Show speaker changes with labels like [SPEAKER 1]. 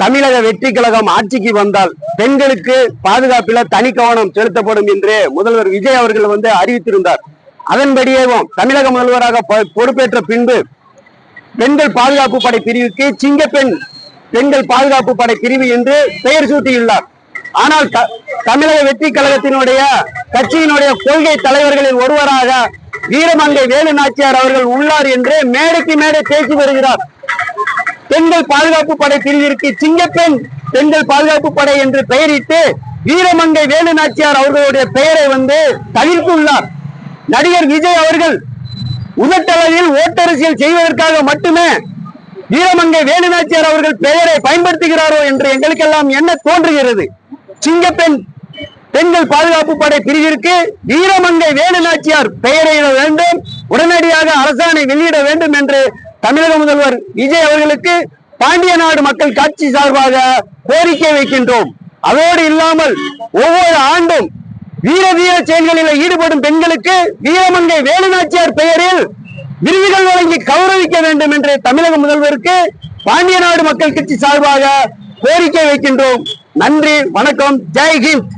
[SPEAKER 1] தமிழக வெற்றி கழகம் ஆட்சிக்கு வந்தால் பெண்களுக்கு பாதுகாப்பில் தனி கவனம் செலுத்தப்படும் என்று முதல்வர் விஜய் அவர்கள் அறிவித்திருந்தார். அதன்படியேவும் தமிழக முதல்வராக பொறுப்பேற்ற பின்பு பெண்கள் பாதுகாப்பு படை பிரிவுக்கு சிங்கப்பெண் பெண்கள் பாதுகாப்பு படை பிரிவு என்று பெயர் சூட்டியுள்ளார். ஆனால் தமிழக வெற்றி கழகத்தினுடைய கட்சியினுடைய கொள்கை தலைவர்களில் ஒருவராக வீரமங்கை வேலு நாச்சியார் அவர்கள் உள்ளார் என்று மேடைக்கு மேடை பேசி வருகிறார். பெண்கள் பாதுகாப்பு படை பிரிவிற்கு சிங்கப்பெண் பெண்கள் பாதுகாப்பு படை என்று பெயரிட்டு வீரமங்கை வேலு நாச்சியார் அவர்களுடைய பெயரை தவிர்த்துள்ளார். நடிகர் விஜய் அவர்கள் உதட்டளவில் ஓட்டரசியல் செய்வதற்காக மட்டுமே வீரமங்கை வேலு நாச்சியார் அவர்கள் பெயரை பயன்படுத்துகிறாரோ என்று எங்களுக்கெல்லாம் என்ன தோன்றுகிறது. சிங்கப்பெண் பெண்கள் பாதுகாப்பு படை பிரிவிற்கு வீரமங்கை வேலு நாச்சியார் பெயரிட வேண்டும், உடனடியாக அரசாணை வெளியிட வேண்டும் என்று தமிழக முதல்வர் விஜய் அவர்களுக்கு பாண்டிய நாடு மக்கள் கட்சி சார்பாக கோரிக்கை வைக்கின்றோம். அதோடு இல்லாமல் ஒவ்வொரு ஆண்டும் வீர தீர செயல்களில் ஈடுபடும் பெண்களுக்கு வீரமங்கை வேலு நாச்சியார் பெயரில் விருதுகள் வழங்கி கௌரவிக்க வேண்டும் என்று தமிழக முதல்வருக்கு பாண்டிய நாடு மக்கள் கட்சி சார்பாக கோரிக்கை வைக்கின்றோம். நன்றி, வணக்கம், ஜெய் ஹிந்த்.